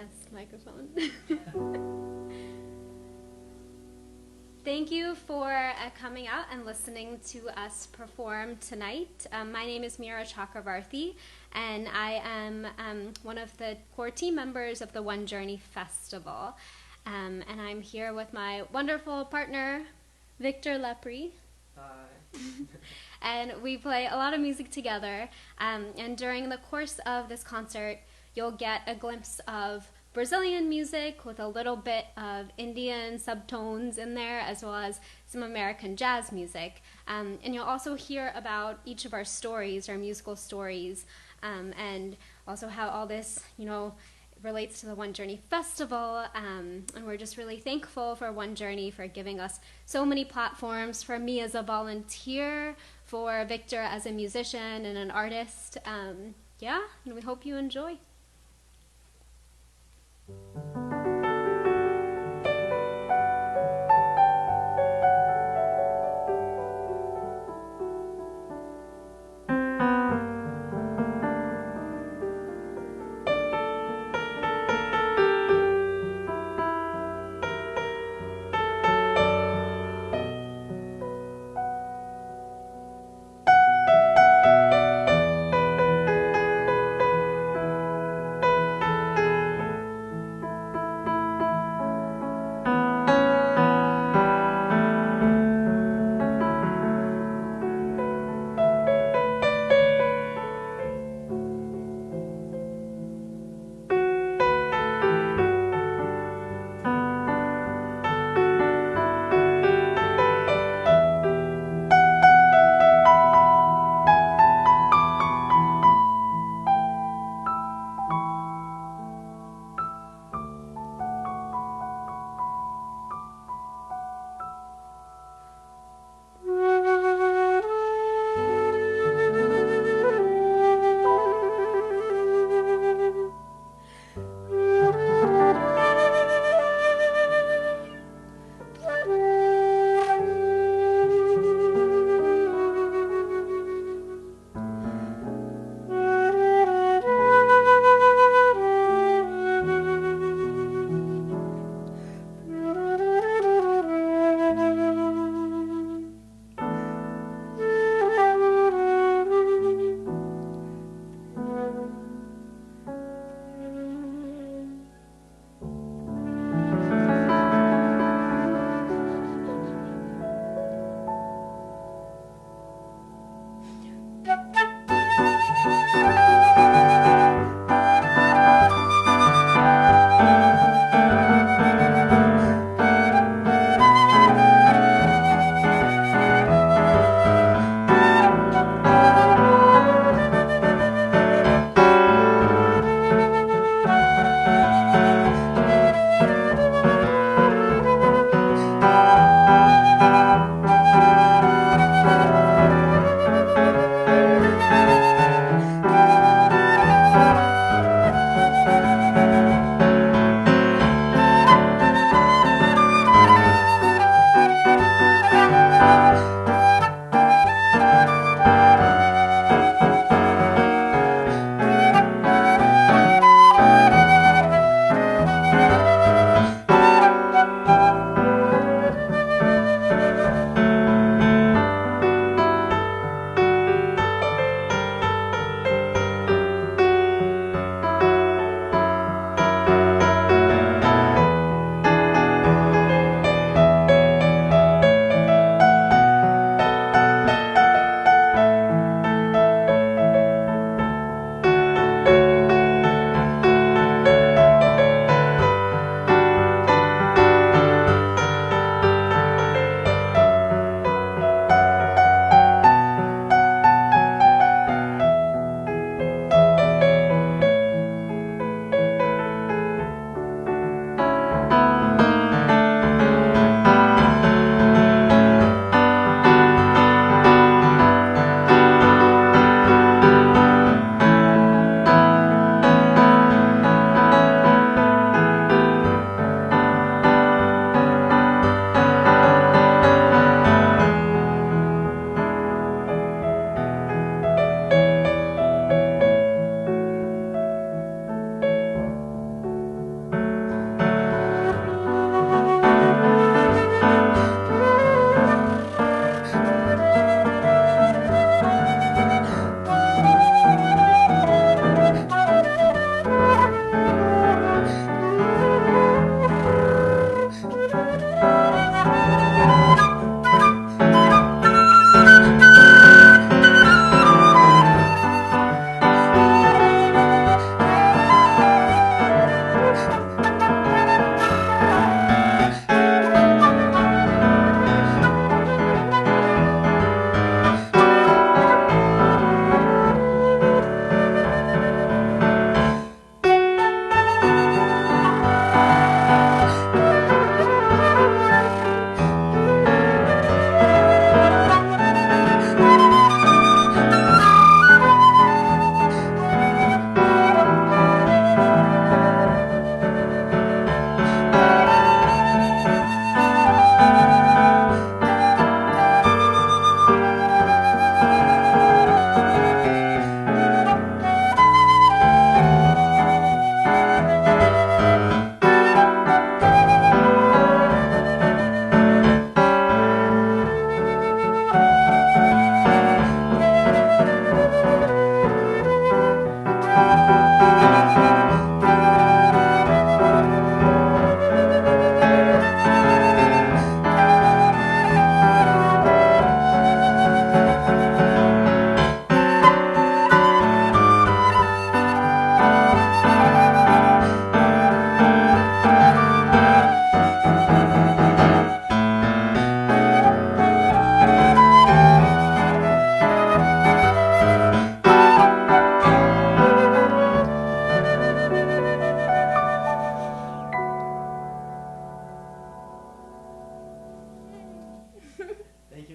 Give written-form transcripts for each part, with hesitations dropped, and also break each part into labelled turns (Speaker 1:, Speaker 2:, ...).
Speaker 1: Yes, microphone. Thank you for coming out and listening to us perform tonight. My name is Meera Chakravarthy, and I am one of the core team members of the One Journey Festival. And I'm here with my wonderful partner, Victor Lepri.
Speaker 2: Hi.
Speaker 1: And we play a lot of music together. And during the course of this concert, you'll get a glimpse of Brazilian music with a little bit of Indian subtones in there, as well as some American jazz music. And you'll also hear about each of our stories, our musical stories, and also how all this, relates to the One Journey Festival. And we're just really thankful for One Journey for giving us so many platforms, for me as a volunteer, for Victor as a musician and an artist. And we hope you enjoy.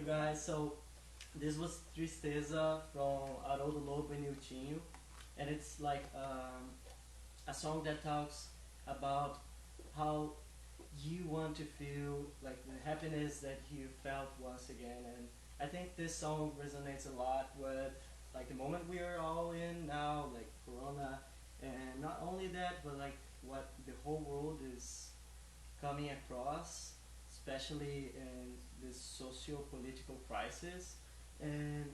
Speaker 2: guys. So this was Tristeza from Haroldo Lobo and Niltinho, and it's like a song that talks about how you want to feel like the happiness that you felt once again. And I think this song resonates a lot with like the moment we are all in now, like Corona, and not only that, but like what the whole world is coming across, especially in this socio-political crisis, and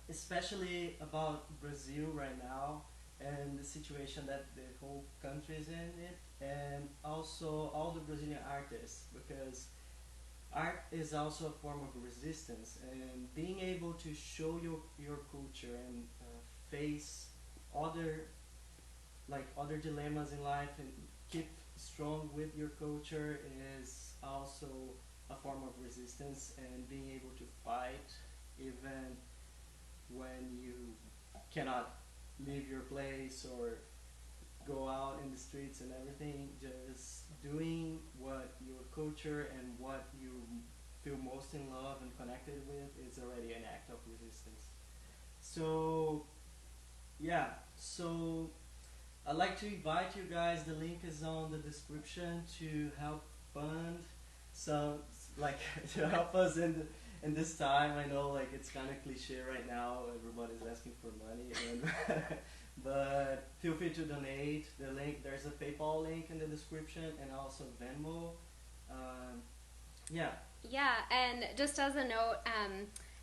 Speaker 2: especially about Brazil right now and the situation that the whole country is in it, and also all the Brazilian artists, because art is also a form of resistance, and being able to show your culture and face other other dilemmas in life and keep strong with your culture is also a form of resistance, and being able to fight even when you cannot leave your place or go out in the streets and everything, just doing what your culture and what you feel most in love and connected with is already an act of resistance. So yeah, so I'd like to invite you guys. The link is on the description to help fund some like to help us in this time. I know like it's kind of cliche right now. Everybody's asking for money, and but feel free to donate. The link there's a PayPal link in the description and also Venmo. Um, yeah,
Speaker 1: Yeah, and just as a note,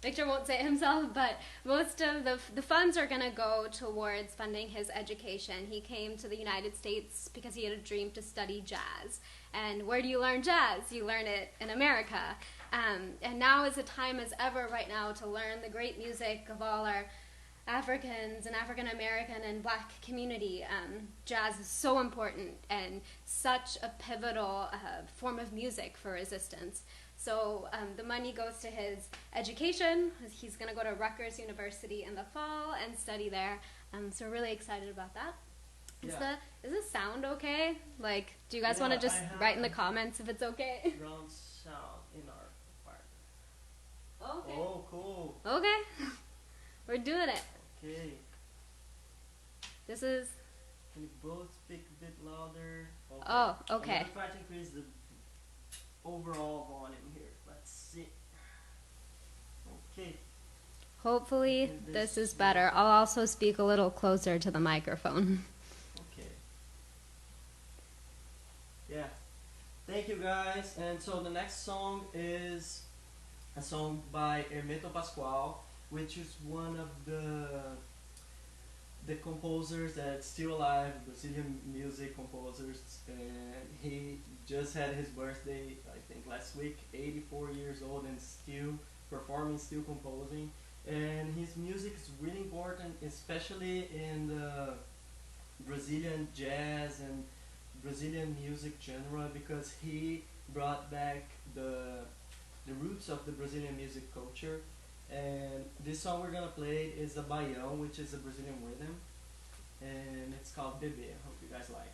Speaker 1: Victor won't say it himself, but most of the funds are going to go towards funding his education. He came to the United States because he had a dream to study jazz. And where do you learn jazz? You learn it in America. And now is the time as ever right now to learn the great music of all our Africans and African American and Black community. Jazz is so important and such a pivotal form of music for resistance. So the money goes to his education. He's going to go to Rutgers University in the fall and study there. So we're really excited about that.
Speaker 2: yeah.
Speaker 1: Is the sound okay? Like, do you guys
Speaker 2: Yeah,
Speaker 1: want to just
Speaker 2: I have
Speaker 1: write in the comments if it's okay?
Speaker 2: Ground sound in our part.
Speaker 1: Okay.
Speaker 2: Oh, cool.
Speaker 1: Okay. We're doing it.
Speaker 2: Okay.
Speaker 1: This is...
Speaker 2: Can you both speak a bit louder? Okay.
Speaker 1: Oh, okay.
Speaker 2: I'm gonna try to increase the overall volume here. Let's see. Okay.
Speaker 1: Hopefully
Speaker 2: Okay,
Speaker 1: this is better. I'll also speak a little closer to the microphone.
Speaker 2: Okay. Yeah. Thank you guys. And so the next song is a song by Hermeto Pascoal, which is one of the composers that's still alive, Brazilian music composers, and he just had his birthday, I think last week, 84 years old, and still performing, still composing. And his music is really important, especially in the Brazilian jazz and Brazilian music genre, because he brought back the roots of the Brazilian music culture. And this song we're gonna play is a baião, which is a Brazilian rhythm, and it's called Bebê. I hope you guys like.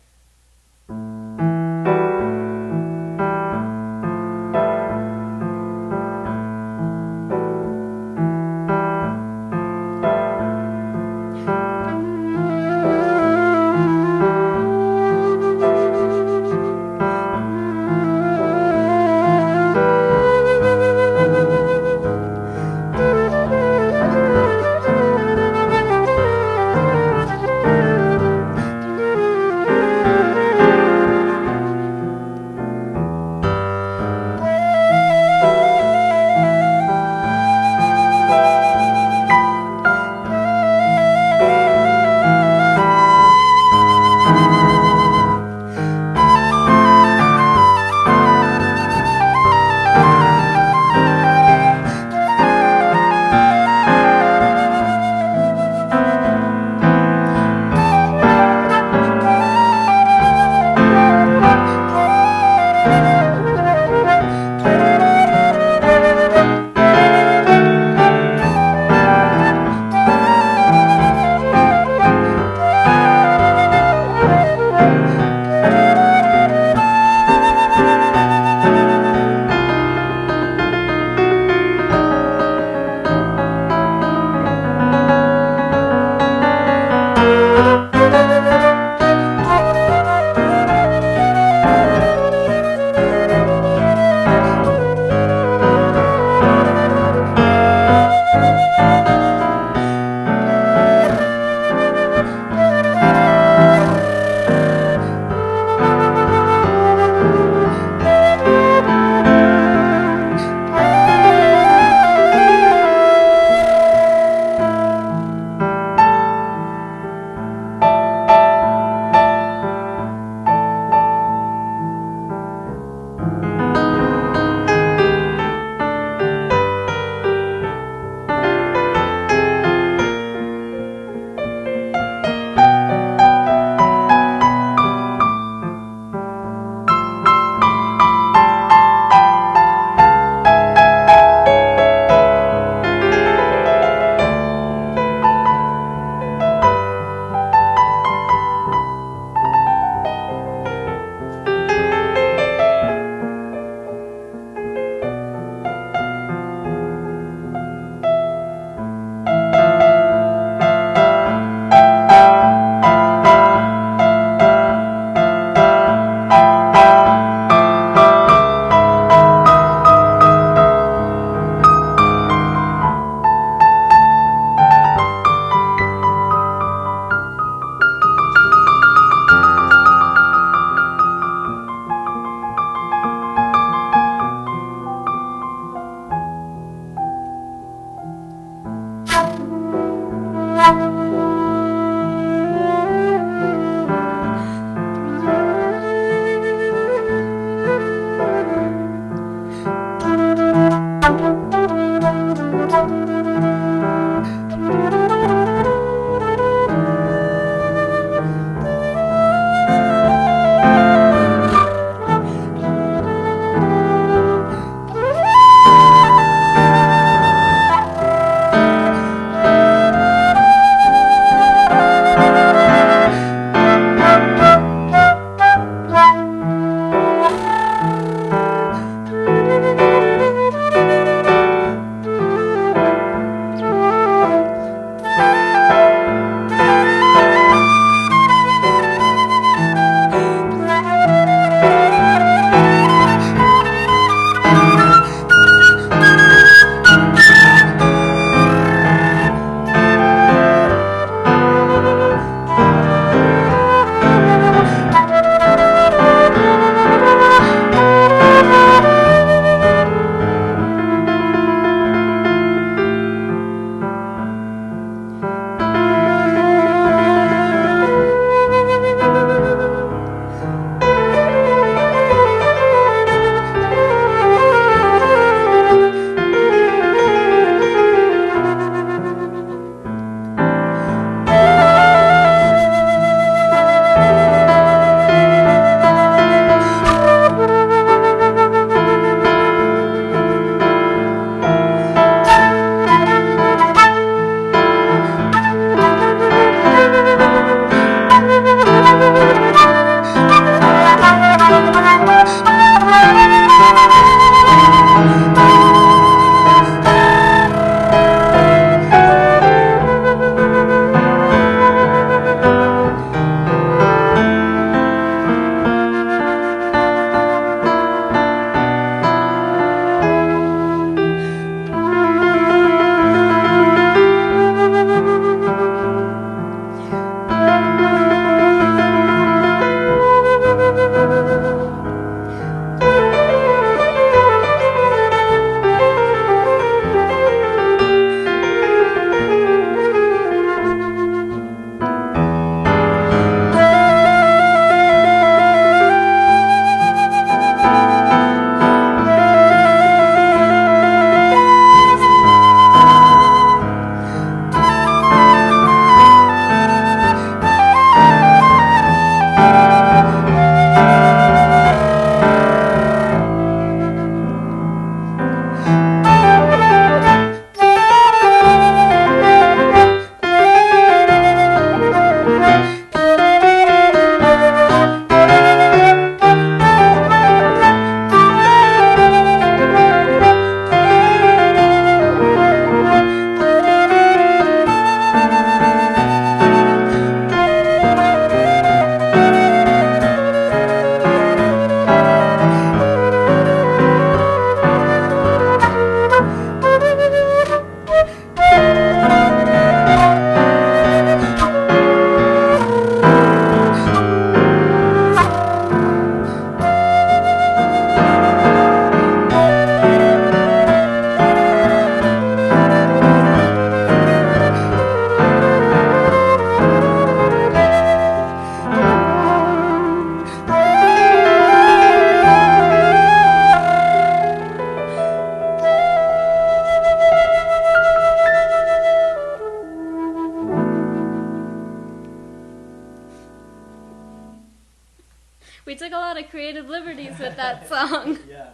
Speaker 1: creative liberties with that song.
Speaker 2: Yeah.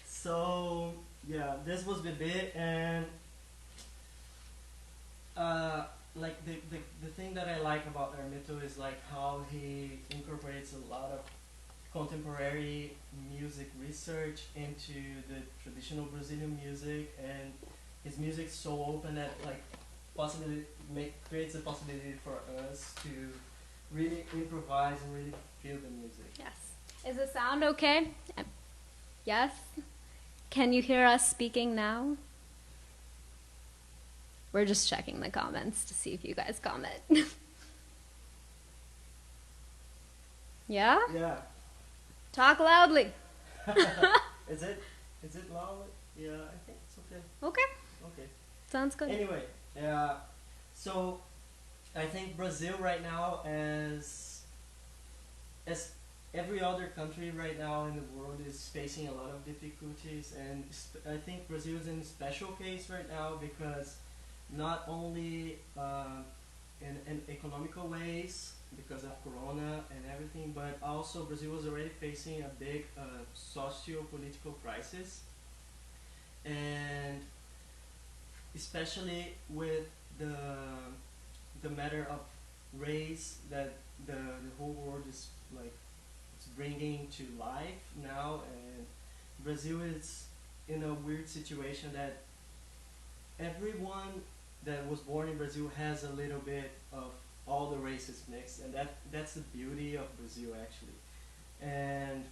Speaker 2: So yeah, this was Bebe, and like the thing that I like about Hermeto is like how he incorporates a lot of contemporary music research into the traditional Brazilian music, and his music's so open that like possibility creates a possibility for us to really improvise and really feel the music.
Speaker 1: Yes. Is the sound okay? Yes? Can you hear us speaking now? We're just checking the comments to see if you guys comment. Yeah?
Speaker 2: Yeah.
Speaker 1: Talk loudly.
Speaker 2: Is it loud? Yeah, I think it's okay.
Speaker 1: Okay.
Speaker 2: Okay.
Speaker 1: Sounds good.
Speaker 2: Anyway, so I think Brazil right now, as every other country right now in the world, is facing a lot of difficulties, and I think Brazil is in a special case right now because not only in economical ways because of Corona and everything, but also Brazil was already facing a big socio-political crisis, and especially with the matter of race that the whole world is like it's bringing to life now, and Brazil is in a weird situation that everyone that was born in Brazil has a little bit of all the races mixed, and that's the beauty of Brazil actually, and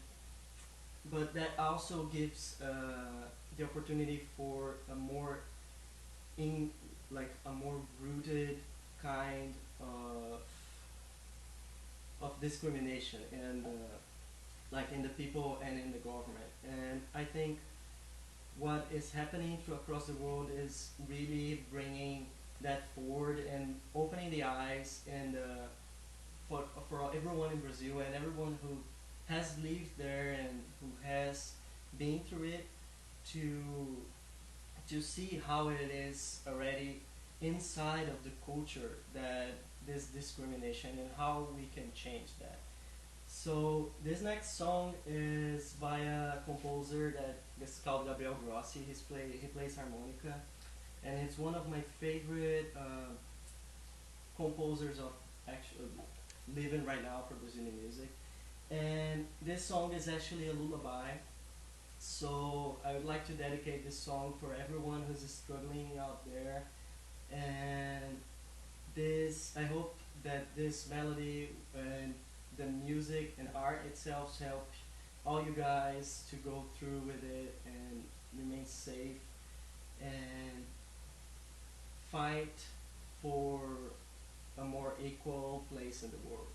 Speaker 2: but that also gives the opportunity for a more in like a more rooted kind of discrimination and like in the people and in the government, and I think what is happening across the world is really bringing that forward and opening the eyes and for everyone in Brazil and everyone who has lived there and who has been through it to see how it is already inside of the culture that this discrimination and how we can change that. So this next song is by a composer that is called Gabriel Grossi. He plays harmonica, and it's one of my favorite composers of actually living right now for Brazilian music. And this song is actually a lullaby. So I would like to dedicate this song for everyone who's struggling out there. And this, I hope that this melody and the music and art itself help all you guys to go through with it and remain safe and fight for a more equal place in the world.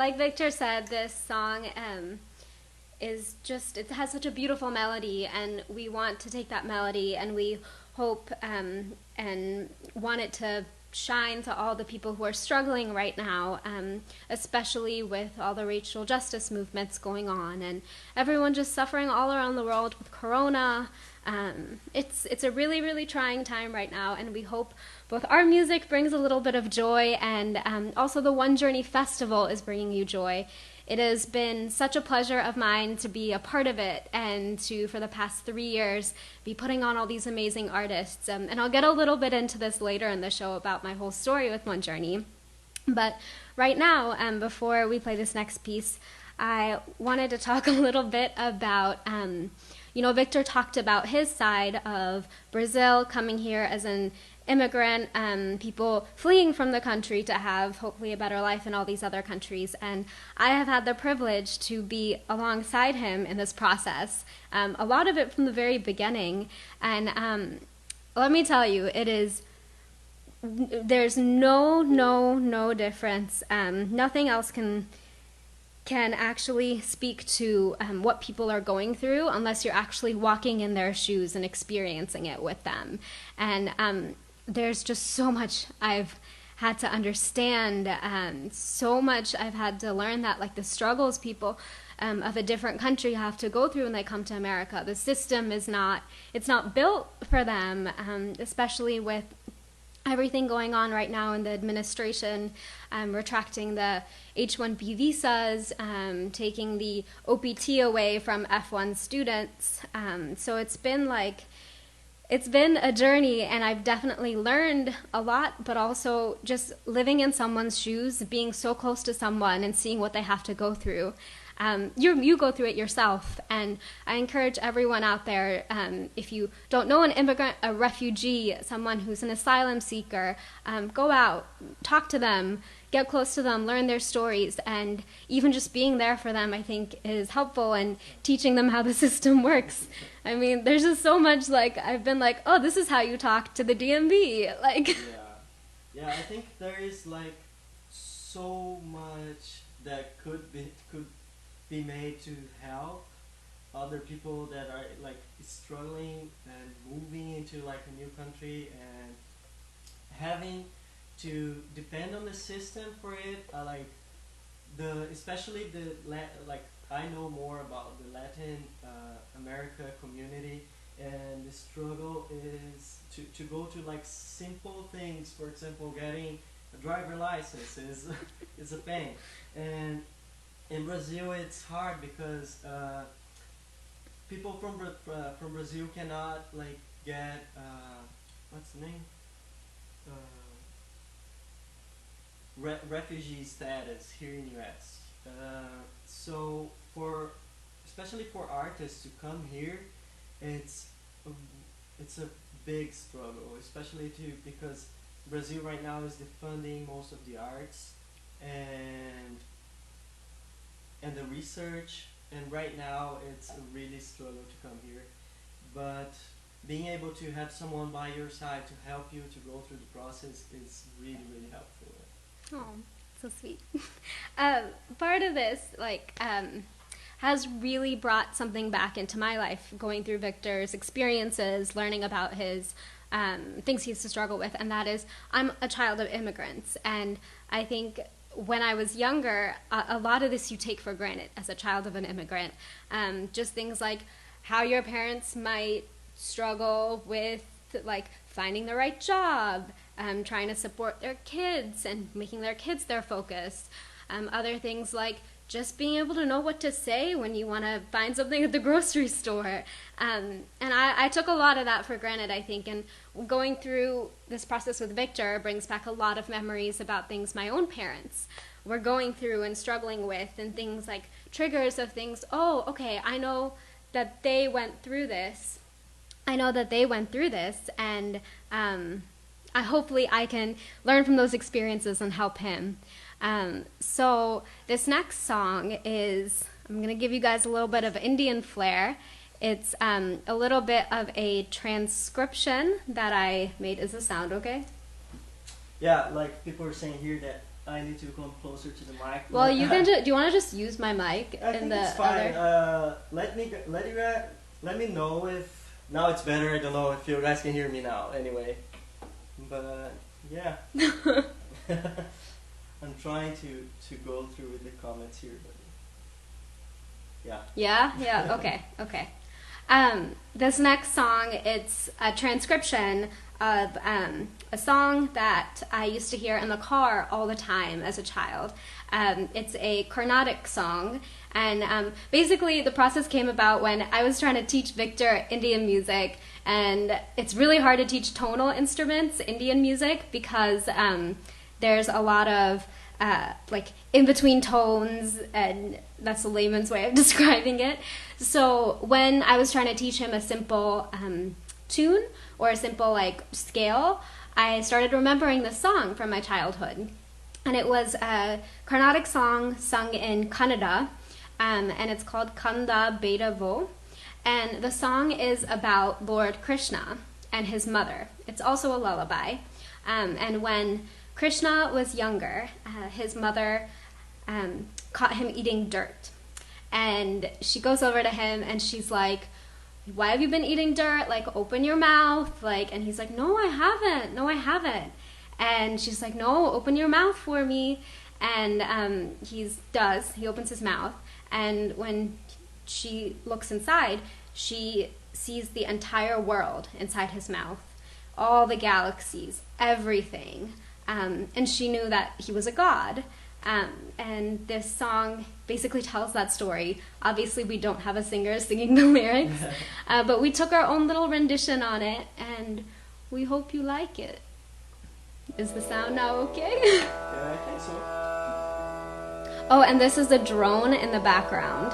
Speaker 1: like Victor said, this song it has such a beautiful melody, and we want to take that melody and we hope and want it to shine to all the people who are struggling right now, especially with all the racial justice movements going on and everyone just suffering all around the world with corona. It's a really, really trying time right now, and we hope both our music brings a little bit of joy, and also the One Journey Festival is bringing you joy. It has been such a pleasure of mine to be a part of it and to, for the past 3 years, be putting on all these amazing artists. And I'll get a little bit into this later in the show about my whole story with One Journey. But right now, before we play this next piece, I wanted to talk a little bit about, Victor talked about his side of Brazil, coming here as an immigrant, people fleeing from the country to have hopefully a better life in all these other countries. And I have had the privilege to be alongside him in this process, a lot of it from the very beginning. And let me tell you, there's no difference. Nothing else can actually speak to what people are going through unless you're actually walking in their shoes and experiencing it with them. And there's just so much I've had to understand, so much I've had to learn that, like, the struggles people of a different country have to go through when they come to America. The system it's not built for them, especially with everything going on right now in the administration, retracting the H-1B visas, taking the OPT away from F1 students. So it's been a journey, and I've definitely learned a lot, but also just living in someone's shoes, being so close to someone and seeing what they have to go through. You go through it yourself, and I encourage everyone out there, if you don't know an immigrant, a refugee, someone who's an asylum seeker, go out, talk to them, get close to them, learn their stories, and even just being there for them, I think, is helpful, and teaching them how the system works. I mean, there's just so much, I've been oh, this is how you talk to the DMV,
Speaker 2: Yeah, I think there is, so much that could be made to help other people that are struggling and moving into a new country and having to depend on the system for it. Especially I know more about the Latin America community, and the struggle is to go to simple things. For example, getting a driver license is a pain, and in Brazil it's hard because people from Brazil cannot get what's the name, refugee status here in US. So especially for artists to come here, it's a big struggle, especially because Brazil right now is defunding most of the arts and the research, and right now it's a really struggle to come here. But being able to have someone by your side to help you to go through the process is really, really helpful.
Speaker 1: Oh, so sweet. Part of this, has really brought something back into my life, going through Victor's experiences, learning about his things he used to struggle with, and that is, I'm a child of immigrants, and I think when I was younger, a lot of this you take for granted as a child of an immigrant. Just things like how your parents might struggle with finding the right job, trying to support their kids and making their kids their focus. Other things like just being able to know what to say when you want to find something at the grocery store. And I took a lot of that for granted, I think, and going through this process with Victor brings back a lot of memories about things my own parents were going through and struggling with, and things like triggers of things, oh, okay, I know that they went through this. And hopefully I can learn from those experiences and help him. So this next song is, I'm going to give you guys a little bit of Indian flair. It's a little bit of a transcription that I made. Is the sound okay?
Speaker 2: Yeah, people are saying here that I need to come closer to the mic.
Speaker 1: Well, you can. Do you want to just use my mic
Speaker 2: I
Speaker 1: in
Speaker 2: think
Speaker 1: the
Speaker 2: it's fine.
Speaker 1: other?
Speaker 2: Let me know if now it's better. I don't know if you guys can hear me now. Anyway, but yeah, I'm trying to go through with the comments here, but yeah.
Speaker 1: Yeah. Yeah. Okay. Okay. This next song, it's a transcription of a song that I used to hear in the car all the time as a child. It's a Carnatic song, and basically the process came about when I was trying to teach Victor Indian music, and it's really hard to teach tonal instruments, Indian music, because there's a lot of like in-between tones, and that's a layman's way of describing it. So when I was trying to teach him a simple tune or a simple like scale, I started remembering this song from my childhood. And it was a Carnatic song sung in Kannada, and it's called Kanda Bedavo. And the song is about Lord Krishna and his mother. It's also a lullaby. And when Krishna was younger, his mother caught him eating dirt. And she goes over to him and she's like, "Why have you been eating dirt? Like, open your mouth." Like, and he's like, "No, I haven't. No, I haven't." And she's like, "No, open your mouth for me." And he opens his mouth. And when she looks inside, she sees the entire world inside his mouth, all the galaxies, everything. And she knew that he was a god. And this song basically tells that story. Obviously, we don't have a singer singing the lyrics, but we took our own little rendition on it, and we hope you like it. Is the sound now okay?
Speaker 2: Yeah, I think so.
Speaker 1: Oh, and this is a drone in the background.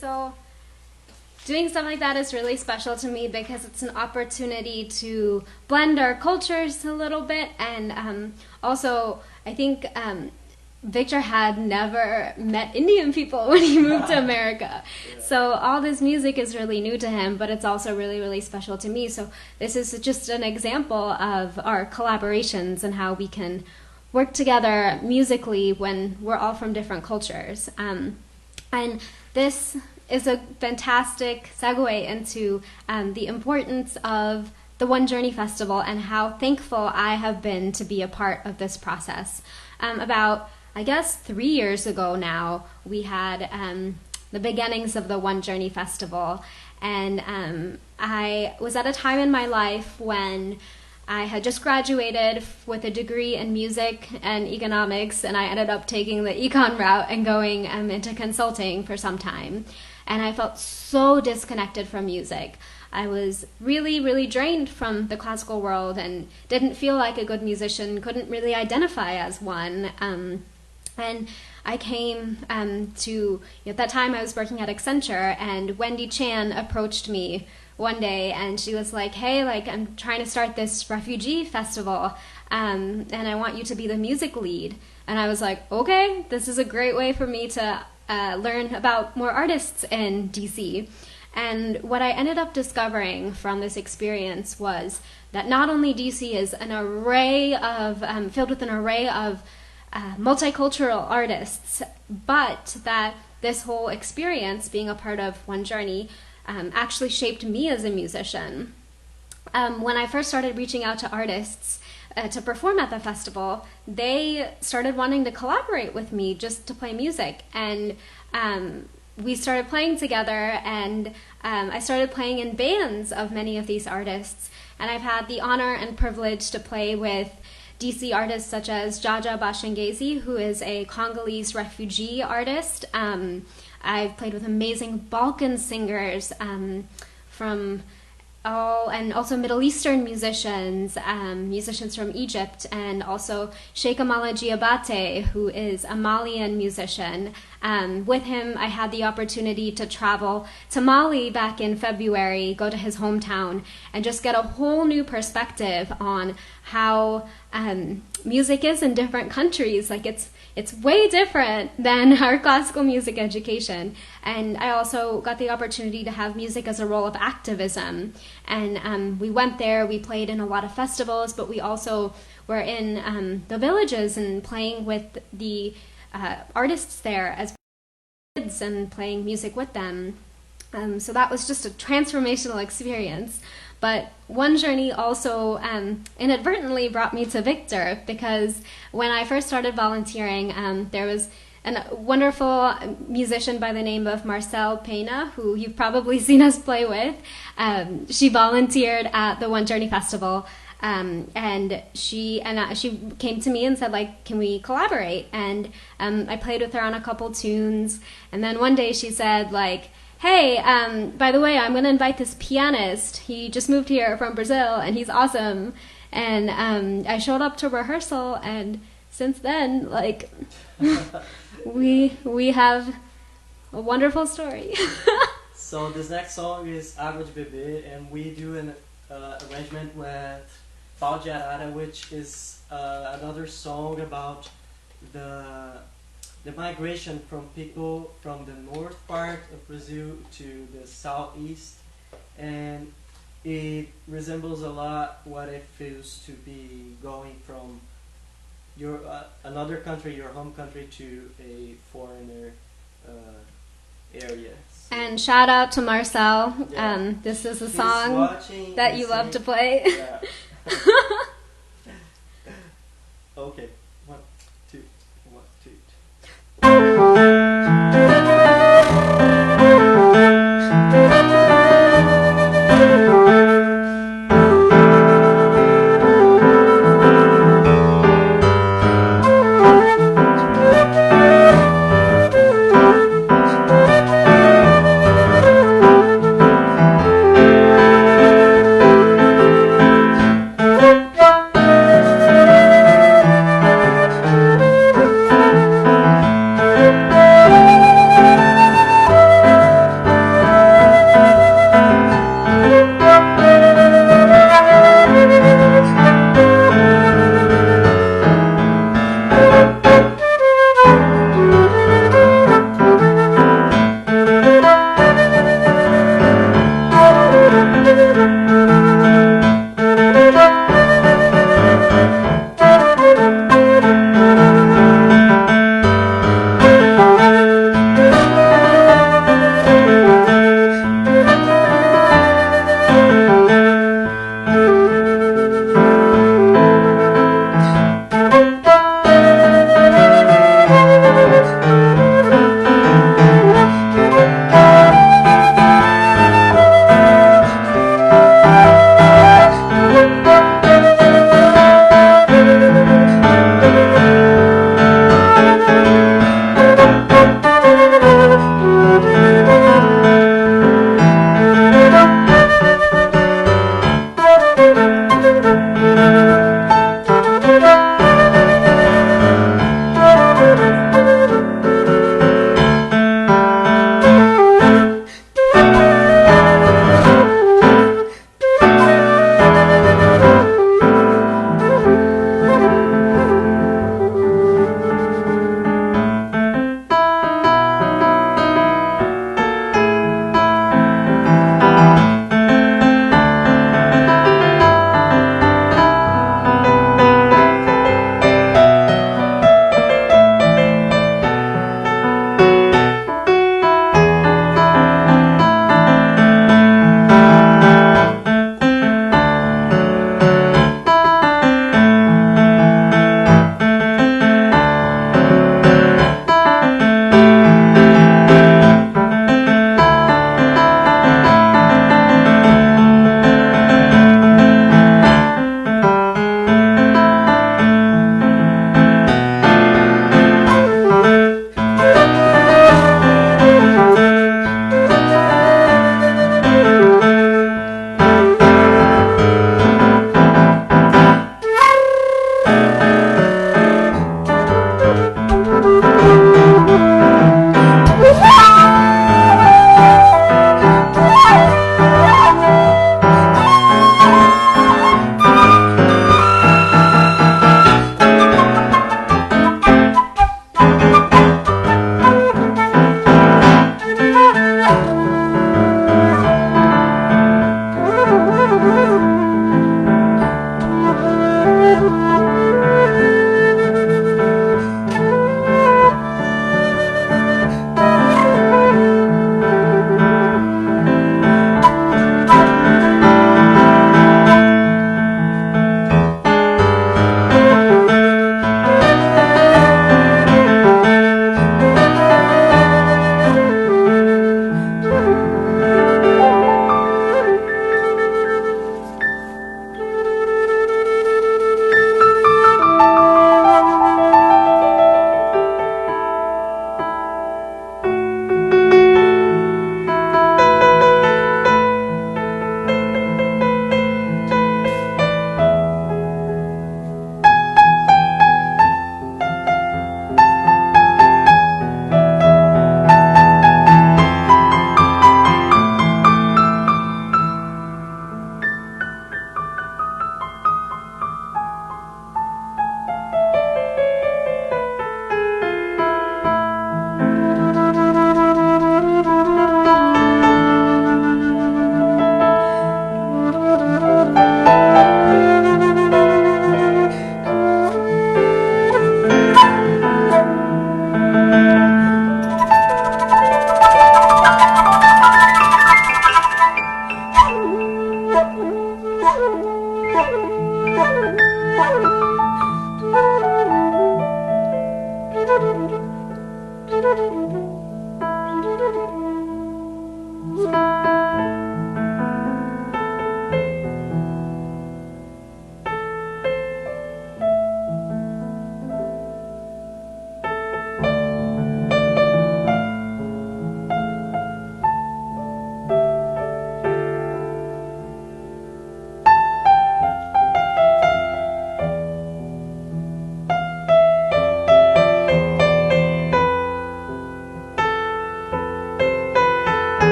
Speaker 1: So doing stuff like that is really special to me because it's an opportunity to blend our cultures a little bit, and also I think Victor had never met Indian people when he moved to America. Yeah. So all this music is really new to him, but it's also really, really special to me. So this is just an example of our collaborations and how we can work together musically when we're all from different cultures. And this is a fantastic segue into the importance of the One Journey Festival and how thankful I have been to be a part of this process. About, I guess, 3 years ago now, we had the beginnings of the One Journey Festival, and I was at a time in my life when I had just graduated with a degree in music and economics, and I ended up taking the econ route and going into consulting for some time. And I felt so disconnected from music. I was really, really drained from the classical world and didn't feel like a good musician, couldn't really identify as one. And I came to, at that time I was working at Accenture, and Wendy Chan approached me one day and she was like, hey, like, I'm trying to start this refugee festival and I want you to be the music lead. And I was like, okay, this is a great way for me to learn about more artists in DC. And what I ended up discovering from this experience was that not only DC is an array of, filled with an array of multicultural artists, but that this whole experience, being a part of One Journey, actually shaped me as a musician. When I first started reaching out to artists to perform at the festival, they started wanting to collaborate with me just to play music. And we started playing together, and I started playing in bands of many of these artists. And I've had the honor and privilege to play with DC artists such as Jaja Bashangezi, who is a Congolese refugee artist. I've played with amazing Balkan singers from Oh, and also Middle Eastern musicians, musicians from Egypt, and also Sheikh Amala Diabate, who is a Malian musician. With him, I had the opportunity to travel to Mali back in February, go to his hometown, and just get a whole new perspective on how music is in different countries. Like it's way different than our classical music education. And I also got the opportunity to have music as a role of activism. And we went there, we played in a lot of festivals, but we also were in the villages and playing with the artists there as kids and playing music with them. So that was just a transformational experience. But one journey also inadvertently brought me to Victor, because when I first started volunteering, there was a wonderful musician by the name of Marcel Pena, who you've probably seen us play with. She volunteered at the One Journey Festival, and she came to me and said, like, can we collaborate? And I played with her on a couple tunes, and then one day she said, like, hey, by the way, I'm going to invite this pianist. He just moved here from Brazil, and he's awesome. And I showed up to rehearsal, and since then, like, we have a wonderful story.
Speaker 2: So this next song is Água de Beber, and we do an arrangement with Pau de Arara, which is another song about the migration from people from the north part of Brazil to the southeast, and it resembles a lot what it feels to be going from your another country, your home country, to a foreigner area. So,
Speaker 1: and shout out to Marcel.
Speaker 2: yeah.
Speaker 1: This is a
Speaker 2: He's
Speaker 1: song
Speaker 2: watching
Speaker 1: that
Speaker 2: and
Speaker 1: you love to
Speaker 2: saying-
Speaker 1: play.
Speaker 2: Yeah. Okay. 1, 2, 1, 2.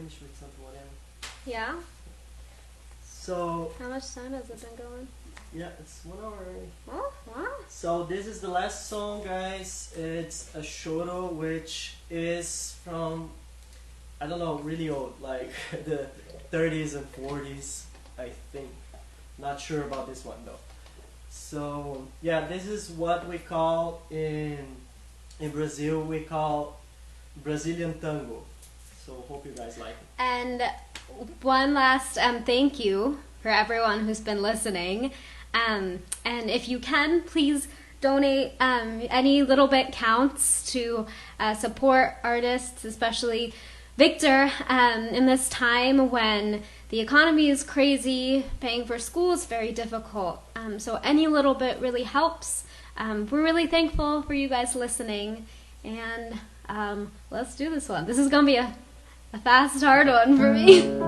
Speaker 2: finish with some whatever.
Speaker 1: Yeah?
Speaker 2: So,
Speaker 1: How much time has it been going?
Speaker 2: yeah, it's 1 hour already.
Speaker 1: Oh, wow.
Speaker 2: So this is the last song, guys. It's a shoro, which is from, I don't know, really old, like the 30s and 40s, I think. Not sure about this one though. So yeah, this is what we call in Brazil, we call Brazilian tango. So hope you guys like it.
Speaker 1: And one last thank you for everyone who's been listening. And if you can, please donate. Any little bit counts to support artists, especially Victor, in this time when the economy is crazy, paying for school is very difficult. So any little bit really helps. We're really thankful for you guys listening. And let's do this one. This is going to be a fast, hard one for me.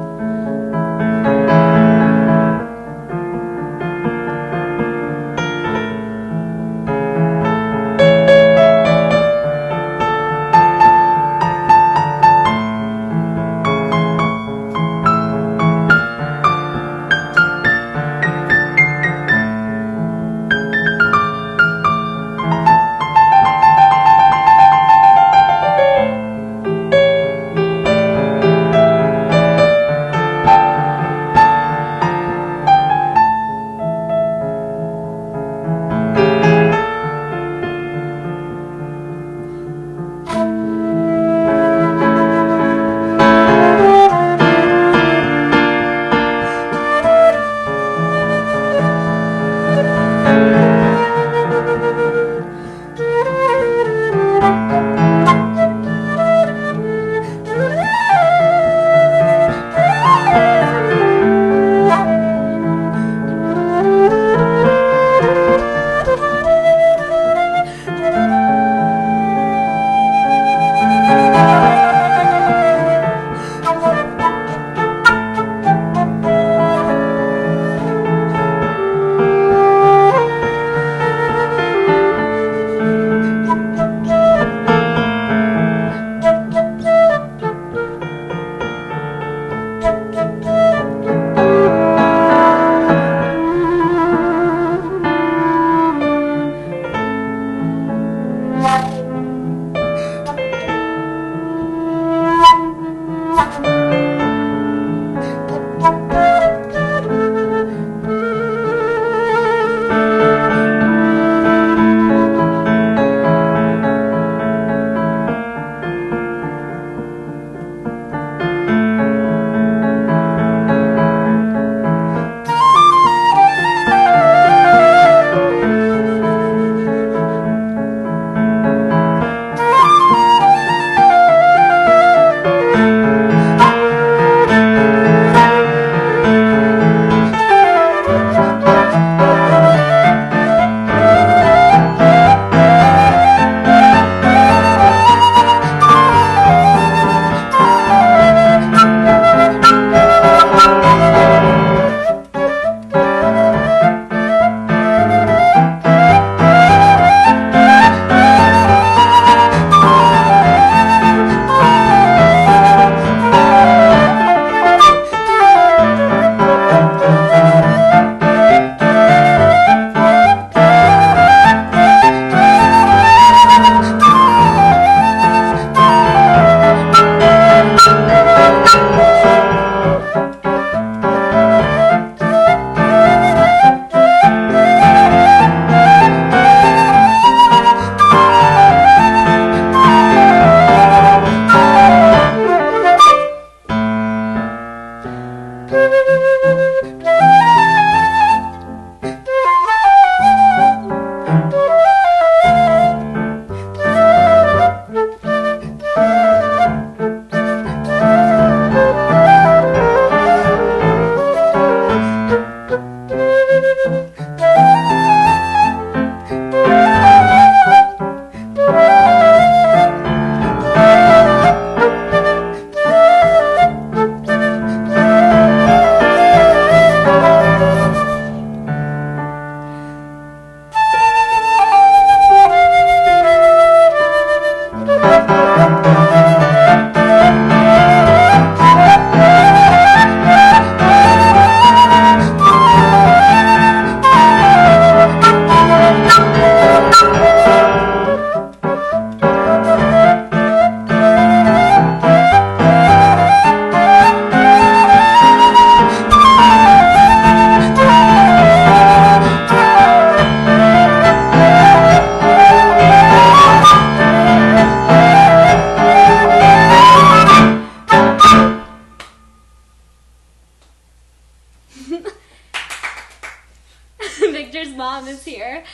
Speaker 1: Victor's mom is here.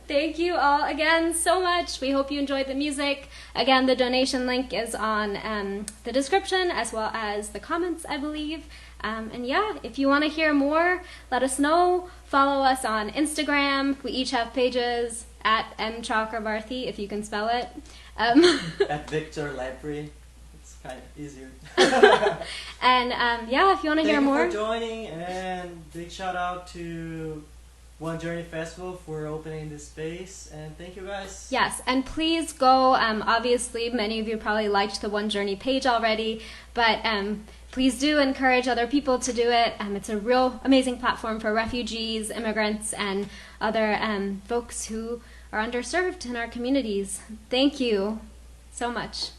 Speaker 1: Thank you all again so much. We hope you enjoyed the music. Again, the donation link is on the description as well as the comments, I believe. And yeah, if you want to hear more, let us know. Follow us on Instagram. We each have pages at M Chakravarthy, if you can spell it.
Speaker 2: At Victor Lepri. It's kind of easier.
Speaker 1: And yeah, if you want to hear more.
Speaker 2: Thank you for joining, and big shout out to One Journey Festival for opening this space, and thank you guys.
Speaker 1: Yes, and please go. Obviously, many of you probably liked the One Journey page already, but please do encourage other people to do it. It's a real amazing platform for refugees, immigrants, and other folks who are underserved in our communities. Thank you so much.